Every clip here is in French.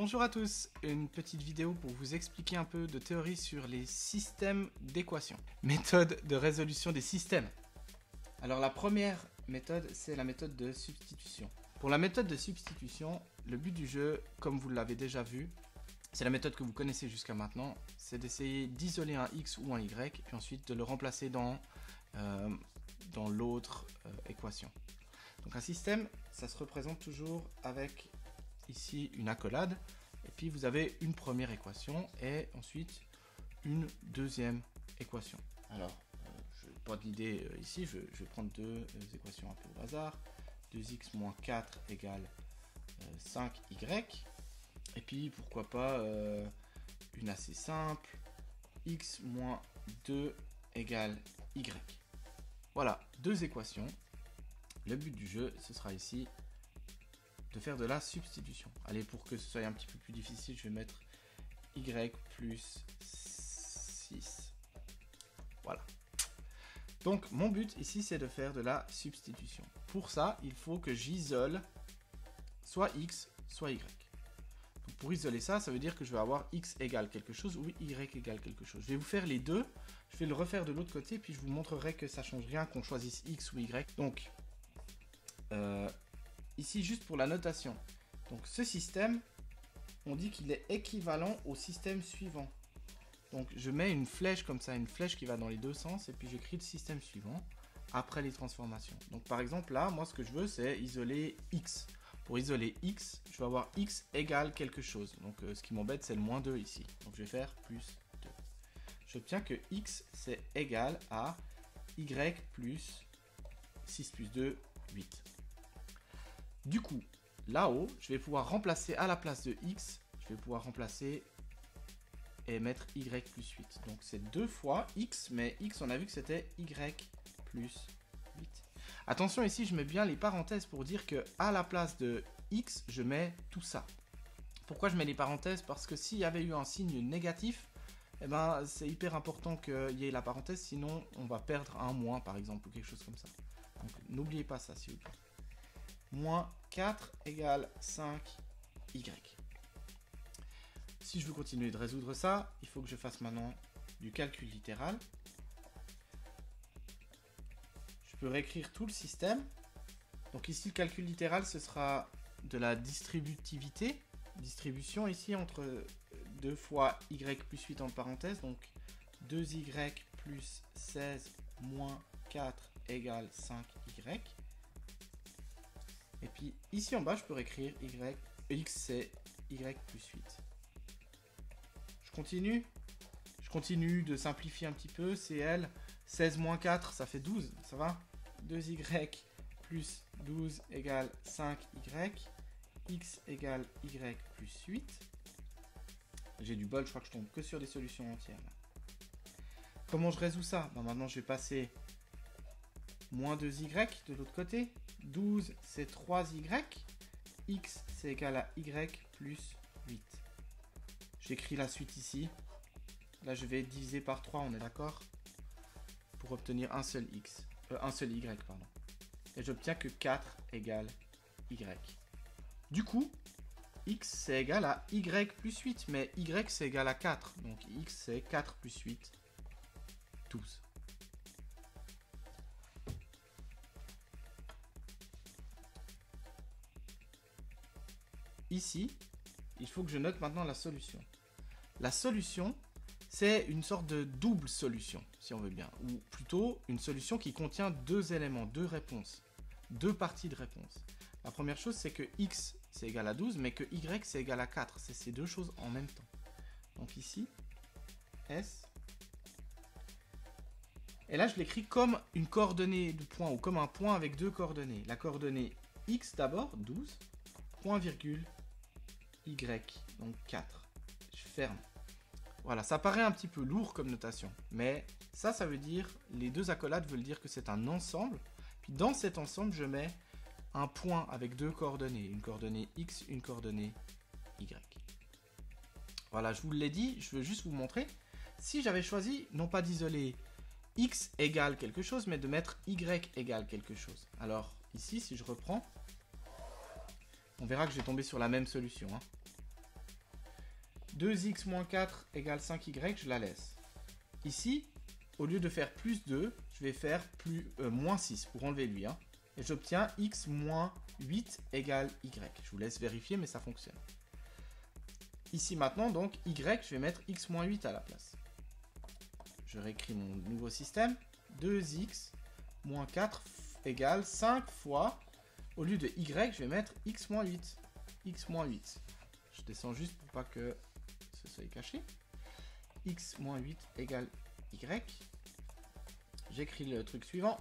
Bonjour à tous, une petite vidéo pour vous expliquer un peu de théorie sur les systèmes d'équations. Méthode de résolution des systèmes. Alors la première méthode, c'est la méthode de substitution. Pour la méthode de substitution, le but du jeu, comme vous l'avez déjà vu, c'est la méthode que vous connaissez jusqu'à maintenant, c'est d'essayer d'isoler un x ou un y, puis ensuite de le remplacer dans l'autre équation. Donc un système, ça se représente toujours avec ici une accolade, et puis vous avez une première équation et ensuite une deuxième équation. Alors, je n'ai pas d'idée ici, je vais prendre deux équations un peu au hasard. 2x moins 4 égale 5y, et puis pourquoi pas une assez simple, x moins 2 égale y. Voilà, deux équations. Le but du jeu, ce sera ici de faire de la substitution. Allez, pour que ce soit un petit peu plus difficile, je vais mettre y plus 6. Voilà. Donc, mon but ici, c'est de faire de la substitution. Pour ça, il faut que j'isole soit x, soit y. Donc, pour isoler ça, ça veut dire que je vais avoir x égale quelque chose ou y égale quelque chose. Je vais vous faire les deux. Je vais le refaire de l'autre côté, puis je vous montrerai que ça ne change rien qu'on choisisse x ou y. Donc, ici, juste pour la notation. Donc, ce système, on dit qu'il est équivalent au système suivant. Donc, je mets une flèche comme ça, une flèche qui va dans les deux sens, et puis j'écris le système suivant après les transformations. Donc, par exemple, là, moi, ce que je veux, c'est isoler x. Pour isoler x, je vais avoir x égale quelque chose. Donc, ce qui m'embête, c'est le moins 2 ici. Donc, je vais faire plus 2. J'obtiens que x, c'est égal à y plus 6 plus 2, 8. Du coup, là-haut, je vais pouvoir remplacer à la place de x, je vais pouvoir remplacer et mettre y plus 8. Donc c'est 2 fois x, mais x, on a vu que c'était y plus 8. Attention, ici, je mets bien les parenthèses pour dire que à la place de x, je mets tout ça. Pourquoi je mets les parenthèses? Parce que s'il y avait eu un signe négatif, eh ben, c'est hyper important qu'il y ait la parenthèse, sinon on va perdre un moins, par exemple, ou quelque chose comme ça. Donc n'oubliez pas ça, s'il vous plaît. Moins 4 égale 5y. Si je veux continuer de résoudre ça, il faut que je fasse maintenant du calcul littéral. Je peux réécrire tout le système. Donc ici, le calcul littéral, ce sera de la distributivité. Distribution ici entre 2 fois y plus 8 en parenthèse. Donc 2y plus 16 moins 4 égale 5y. Et puis ici en bas, je peux réécrire x c'est y plus 8. Je continue de simplifier un petit peu. CL, 16 moins 4, ça fait 12, ça va? 2y plus 12 égale 5y. X égale y plus 8. J'ai du bol, je crois que je tombe que sur des solutions entières. Là. Comment je résous ça? Ben, maintenant, je vais passer moins 2y de l'autre côté. 12, c'est 3y. X, c'est égal à y plus 8. J'écris la suite ici. Là, je vais diviser par 3, on est d'accord? Pour obtenir un seul y, pardon. Et j'obtiens que 4 égale y. Du coup, x, c'est égal à y plus 8. Mais y, c'est égal à 4. Donc, x, c'est 4 plus 8, 12. Ici, il faut que je note maintenant la solution. La solution, c'est une sorte de double solution, si on veut bien. Ou plutôt, une solution qui contient deux éléments, deux réponses. Deux parties de réponse. La première chose, c'est que x, c'est égal à 12, mais que y, c'est égal à 4. C'est ces deux choses en même temps. Donc ici, S. Et là, je l'écris comme une coordonnée de point, ou comme un point avec deux coordonnées. La coordonnée x d'abord, 12, point virgule, y, donc 4. Je ferme. Voilà, ça paraît un petit peu lourd comme notation, mais ça veut dire, les deux accolades veulent dire que c'est un ensemble. Puis dans cet ensemble, je mets un point avec deux coordonnées, une coordonnée x, une coordonnée y. Voilà, je vous l'ai dit, je veux juste vous montrer. Si j'avais choisi, non pas d'isoler x égale quelque chose, mais de mettre y égale quelque chose. Alors, ici, si je reprends, on verra que je vais tomber sur la même solution. Hein. 2x moins 4 égale 5y, je la laisse. Ici, au lieu de faire plus 2, je vais faire moins 6 pour enlever lui. Hein. Et j'obtiens x moins 8 égale y. Je vous laisse vérifier, mais ça fonctionne. Ici maintenant, donc, y, je vais mettre x moins 8 à la place. Je réécris mon nouveau système. 2x moins 4 égale 5 fois, au lieu de y, je vais mettre x moins 8. X moins 8. Je descends juste pour pas que ce soit caché. X moins 8 égale y. J'écris le truc suivant.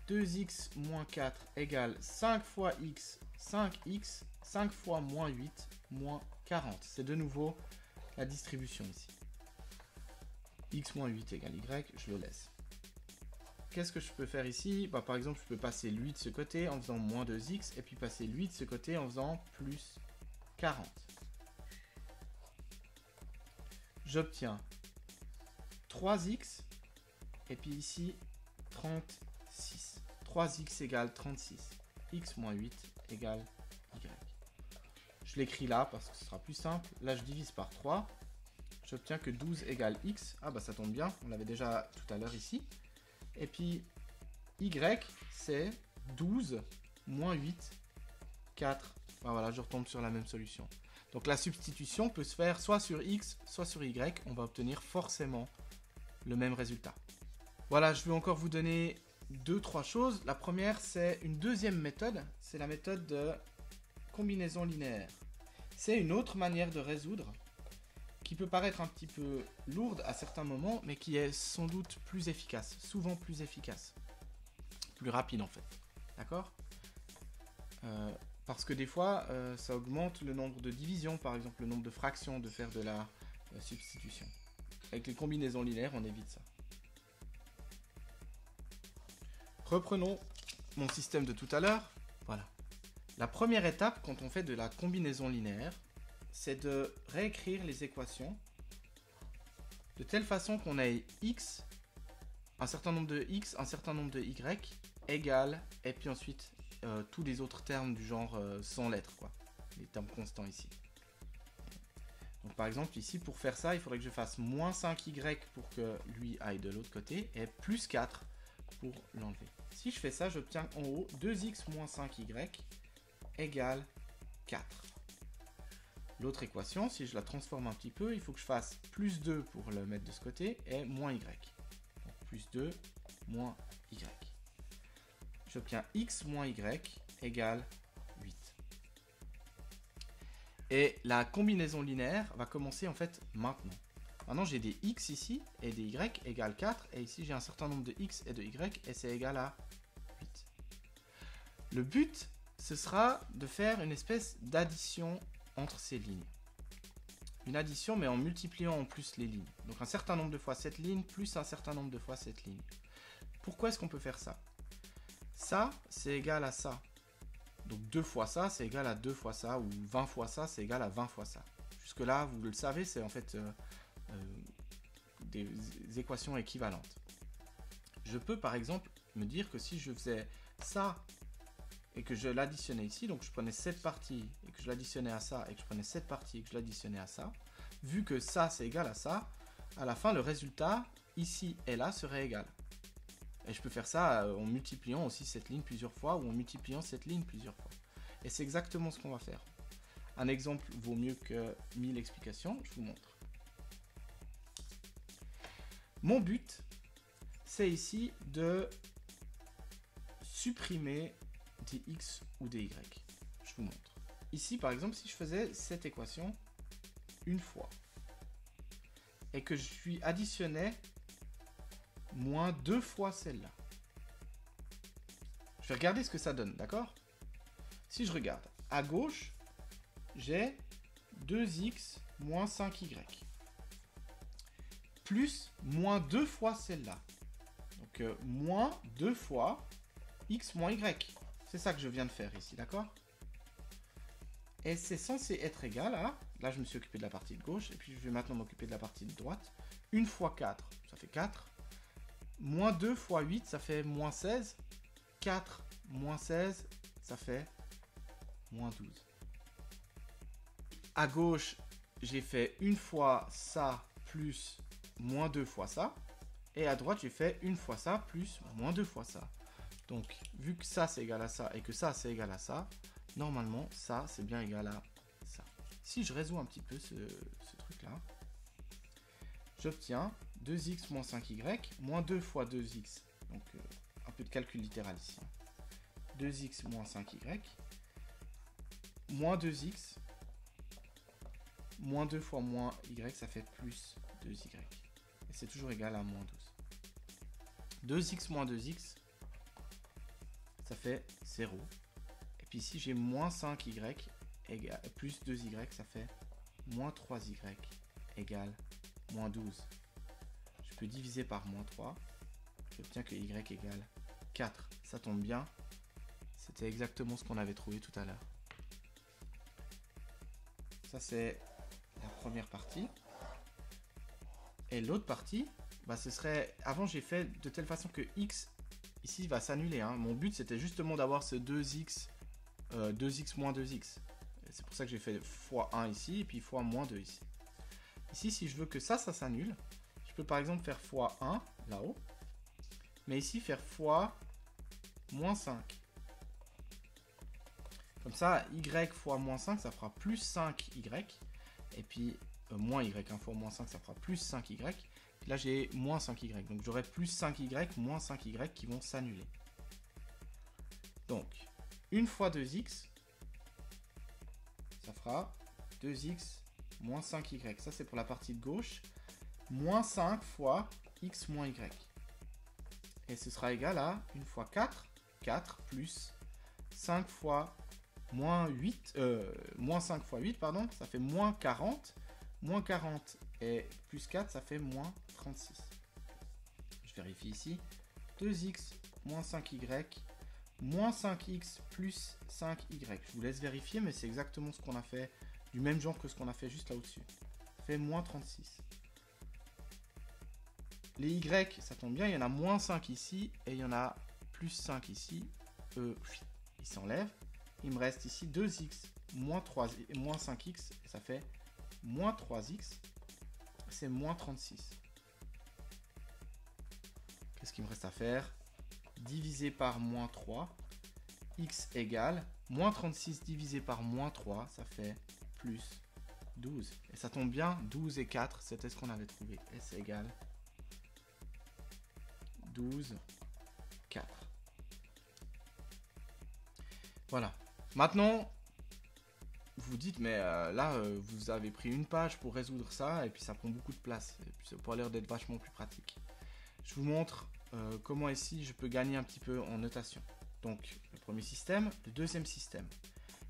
2x moins 4 égale 5 fois x, 5x, 5 fois moins 8, moins 40. C'est de nouveau la distribution ici. X moins 8 égale y, je le laisse. Qu'est-ce que je peux faire ici? Bah, par exemple, je peux passer lui de ce côté en faisant moins 2x, et puis passer lui de ce côté en faisant plus 40. J'obtiens 3x, et puis ici, 36. 3x égale 36. X moins 8 égale y. Je l'écris là parce que ce sera plus simple. Là, je divise par 3. J'obtiens que 12 égale x. Ah bah ça tombe bien, on l'avait déjà tout à l'heure ici. Et puis, y, c'est 12 moins 8, 4. Ben voilà, je retombe sur la même solution. Donc la substitution peut se faire soit sur x, soit sur y. On va obtenir forcément le même résultat. Voilà, je vais encore vous donner 2-3 choses. La première, c'est une deuxième méthode. C'est la méthode de combinaison linéaire. C'est une autre manière de résoudre qui peut paraître un petit peu lourde à certains moments, mais qui est sans doute plus efficace, souvent plus efficace, plus rapide en fait, d'accord? Parce que des fois, ça augmente le nombre de divisions, par exemple le nombre de fractions, de faire de la substitution. Avec les combinaisons linéaires, on évite ça. Reprenons mon système de tout à l'heure. Voilà. La première étape, quand on fait de la combinaison linéaire, c'est de réécrire les équations de telle façon qu'on ait x, un certain nombre de x, un certain nombre de y, égale, et puis ensuite tous les autres termes du genre sans lettres, quoi. Les termes constants ici. Donc par exemple ici, pour faire ça, il faudrait que je fasse moins 5y pour que lui aille de l'autre côté, et plus 4 pour l'enlever. Si je fais ça, j'obtiens en haut 2x moins 5y égale 4. L'autre équation, si je la transforme un petit peu, il faut que je fasse plus 2 pour le mettre de ce côté et moins y. Donc plus 2 moins y. J'obtiens x moins y égale 8. Et la combinaison linéaire va commencer en fait maintenant. Maintenant j'ai des x ici et des y égale 4. Et ici j'ai un certain nombre de x et de y et c'est égal à 8. Le but, ce sera de faire une espèce d'addition entre ces lignes. Une addition mais en multipliant en plus les lignes. Donc un certain nombre de fois cette ligne plus un certain nombre de fois cette ligne. Pourquoi est-ce qu'on peut faire ça? Ça, c'est égal à ça. Donc 2 fois ça, c'est égal à 2 fois ça. Ou 20 fois ça, c'est égal à 20 fois ça. Jusque là, vous le savez, c'est en fait des équations équivalentes. Je peux par exemple me dire que si je faisais ça et que je l'additionnais ici, donc je prenais cette partie et que je l'additionnais à ça, et que je prenais cette partie et que je l'additionnais à ça, vu que ça c'est égal à ça, à la fin le résultat ici et là serait égal. Et je peux faire ça en multipliant aussi cette ligne plusieurs fois ou en multipliant cette ligne plusieurs fois. Et c'est exactement ce qu'on va faire. Un exemple vaut mieux que 1000 explications, je vous montre. Mon but, c'est ici de supprimer des x ou des y. Je vous montre. Ici, par exemple, si je faisais cette équation une fois et que je lui additionnais moins 2 fois celle-là, je vais regarder ce que ça donne, d'accord? Si je regarde, à gauche, j'ai 2x moins 5y plus moins 2 fois celle-là. Donc, moins 2 fois x moins y. C'est ça que je viens de faire ici, d'accord? Et c'est censé être égal à... Là, je me suis occupé de la partie de gauche, et puis je vais maintenant m'occuper de la partie de droite. 1 fois 4, ça fait 4. Moins 2 fois 8, ça fait moins 16. 4 moins 16, ça fait moins 12. À gauche, j'ai fait une fois ça plus moins 2 fois ça. Et à droite, j'ai fait une fois ça plus moins 2 fois ça. Donc, vu que ça, c'est égal à ça et que ça, c'est égal à ça, normalement, ça, c'est bien égal à ça. Si je résous un petit peu ce truc-là, j'obtiens 2x moins 5y, moins 2 fois 2x. Donc, un peu de calcul littéral ici. 2x moins 5y, moins 2x, moins 2 fois moins y, ça fait plus 2y. Et c'est toujours égal à moins 12. 2x moins 2x, ça fait 0. Et puis ici, j'ai moins 5y plus 2y, ça fait moins 3y égale moins 12. Je peux diviser par moins 3. J'obtiens que y égale 4. Ça tombe bien. C'était exactement ce qu'on avait trouvé tout à l'heure. Ça, c'est la première partie. Et l'autre partie, bah, ce serait... Avant, j'ai fait de telle façon que x, ici, va s'annuler. Hein. Mon but, c'était justement d'avoir ce 2x, 2x moins 2x. C'est pour ça que j'ai fait fois 1 ici, et puis fois moins 2 ici. Ici, si je veux que ça s'annule, je peux par exemple faire fois 1, là-haut. Mais ici, faire fois moins 5. Comme ça, y fois moins 5, ça fera plus 5y. Et puis, moins y, hein, fois moins 5, ça fera plus 5y. Puis là, j'ai moins 5y. Donc, j'aurai plus 5y, moins 5y qui vont s'annuler. Donc, une fois 2x, ça fera 2x moins 5y. Ça, c'est pour la partie de gauche. Moins 5 fois x moins y. Et ce sera égal à, une fois 4, 4 plus 5 fois moins 8, moins 5 fois 8, pardon, ça fait moins 40. Moins 40 et plus 4, ça fait moins 36. Je vérifie ici. 2x moins 5y, moins 5x plus 5y. Je vous laisse vérifier, mais c'est exactement ce qu'on a fait, du même genre que ce qu'on a fait juste là au-dessus. Ça fait moins 36. Les y, ça tombe bien, il y en a moins 5 ici, et il y en a plus 5 ici. Ils s'enlèvent. Il me reste ici 2x moins 5x, et ça fait moins 3x, c'est moins 36. Qu'est-ce qu'il me reste à faire? Divisé par moins 3, x égale, moins 36 divisé par moins 3, ça fait plus 12. Et ça tombe bien, 12 et 4, c'était ce qu'on avait trouvé. S égale 12, 4. Voilà. Maintenant, vous dites, mais là, vous avez pris une page pour résoudre ça, et puis ça prend beaucoup de place. Et puis ça a l'air d'être vachement plus pratique. Je vous montre comment ici, je peux gagner un petit peu en notation. Donc, le premier système, le deuxième système.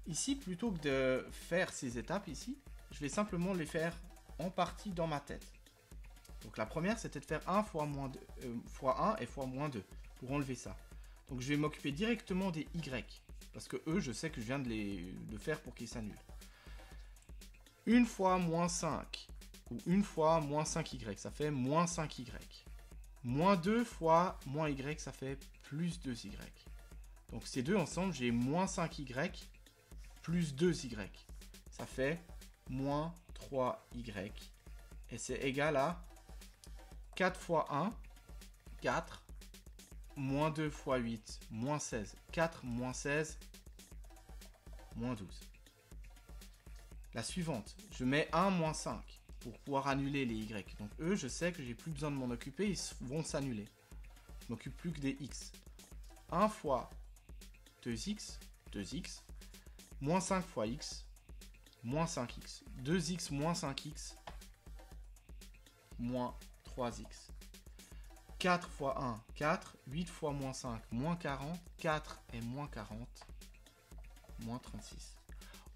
Ici, plutôt que de faire ces étapes ici, je vais simplement les faire en partie dans ma tête. Donc, la première, c'était de faire 1 fois, fois 1 et fois moins 2 pour enlever ça. Donc, je vais m'occuper directement des y. Parce que eux, je sais que je viens de faire pour qu'ils s'annulent. Une fois moins 5, ou une fois moins 5y, ça fait moins 5y. Moins 2 fois moins y, ça fait plus 2y. Donc ces deux ensemble, j'ai moins 5y plus 2y. Ça fait moins 3y. Et c'est égal à 4 fois 1, 4. Moins 2 fois 8, moins 16. 4 moins 16, moins 12. La suivante, je mets 1 moins 5 pour pouvoir annuler les y. Donc eux, je sais que j'ai plus besoin de m'en occuper, ils vont s'annuler. Je m'occupe plus que des x. 1 fois 2x, 2x, moins 5 fois x, moins 5x. 2x moins 5x, moins 3x. 4 fois 1, 4. 8 fois moins 5, moins 40. 4 et moins 40, moins 36.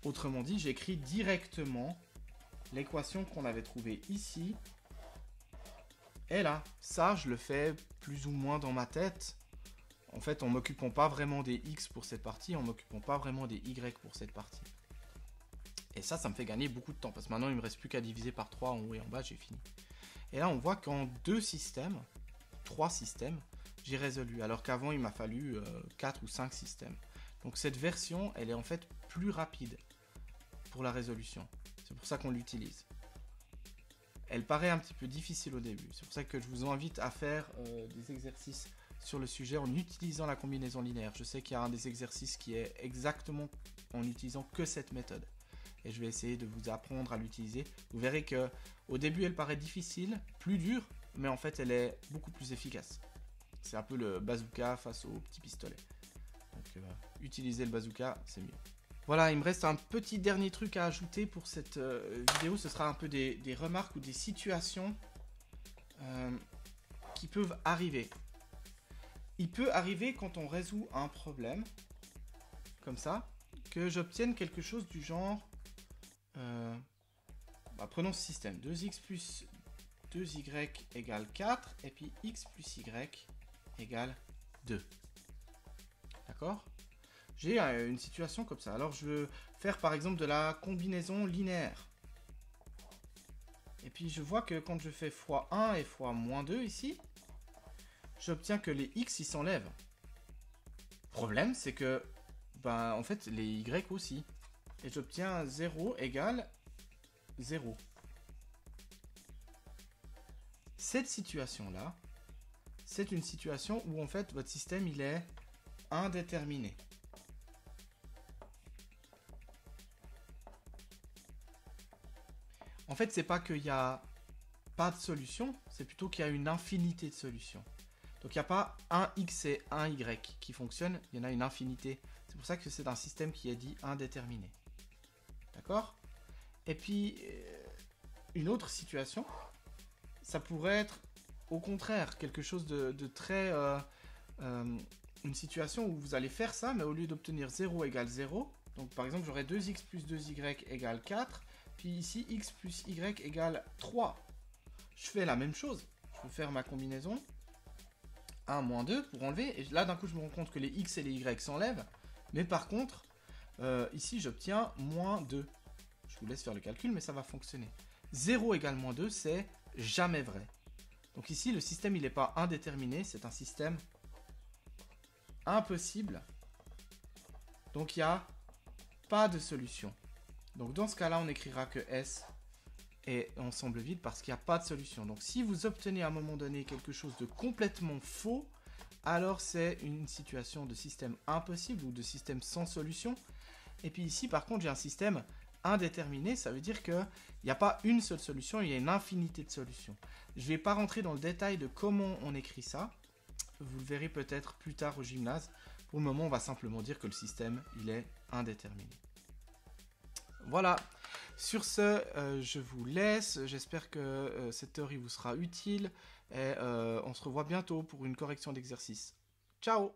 Autrement dit, j'écris directement l'équation qu'on avait trouvée ici. Et là, ça, je le fais plus ou moins dans ma tête. En fait, en ne m'occupant pas vraiment des x pour cette partie, en ne m'occupant pas vraiment des y pour cette partie. Et ça me fait gagner beaucoup de temps, parce que maintenant, il ne me reste plus qu'à diviser par 3 en haut et en bas, j'ai fini. Et là, on voit qu'en 3 systèmes, j'ai résolu, alors qu'avant il m'a fallu 4 ou 5 systèmes. Donc cette version, elle est en fait plus rapide pour la résolution. C'est pour pour ça qu'on l'utilise. Elle paraît un petit peu difficile au début. C'est pour ça que je vous invite à faire des exercices sur le sujet en utilisant la combinaison linéaire. Je sais qu'il y a un des exercices qui est exactement en utilisant que cette méthode. Et je vais essayer de vous apprendre à l'utiliser. Vous verrez que au début, elle paraît difficile, plus dure, mais en fait, elle est beaucoup plus efficace. C'est un peu le bazooka face au petit pistolet. Donc, utiliser le bazooka, c'est mieux. Voilà, il me reste un petit dernier truc à ajouter pour cette vidéo. Ce sera un peu des remarques ou des situations qui peuvent arriver. Il peut arriver quand on résout un problème, comme ça, que j'obtienne quelque chose du genre... prenons ce système. 2x plus 2y égale 4, et puis x plus y égale 2. D'accord ? J'ai une situation comme ça. Alors, je veux faire, par exemple, de la combinaison linéaire. Et puis, je vois que quand je fais x1 et x-2 ici, j'obtiens que les x, ils s'enlèvent. Le problème, c'est que, en fait, les y aussi. Et j'obtiens 0 égale 0. Cette situation-là, c'est une situation où, en fait, votre système, il est indéterminé. En fait, c'est pas qu'il n'y a pas de solution, c'est plutôt qu'il y a une infinité de solutions. Donc il n'y a pas un x et un y qui fonctionnent, il y en a une infinité. C'est pour ça que c'est un système qui est dit indéterminé. D'accord ? Et puis, une autre situation, ça pourrait être au contraire quelque chose de très... une situation où vous allez faire ça, mais au lieu d'obtenir 0 égale 0, donc par exemple j'aurai 2x plus 2y égale 4, puis ici x plus y égale 3. Je fais la même chose, je peux faire ma combinaison 1 moins 2 pour enlever, et là d'un coup je me rends compte que les x et les y s'enlèvent, mais par contre, ici j'obtiens moins 2. Je vous laisse faire le calcul, mais ça va fonctionner. 0 égale moins 2, c'est jamais vrai. Donc ici, le système, il n'est pas indéterminé, c'est un système impossible. Donc il n'y a pas de solution. Donc dans ce cas-là, on écrira que S est ensemble vide parce qu'il n'y a pas de solution. Donc si vous obtenez à un moment donné quelque chose de complètement faux, alors c'est une situation de système impossible ou de système sans solution. Et puis ici, par contre, j'ai un système indéterminé, ça veut dire qu'il n'y a pas une seule solution, il y a une infinité de solutions. Je ne vais pas rentrer dans le détail de comment on écrit ça, vous le verrez peut-être plus tard au gymnase. Pour le moment, on va simplement dire que le système, il est indéterminé. Voilà, sur ce, je vous laisse, j'espère que cette théorie vous sera utile, et on se revoit bientôt pour une correction d'exercice. Ciao!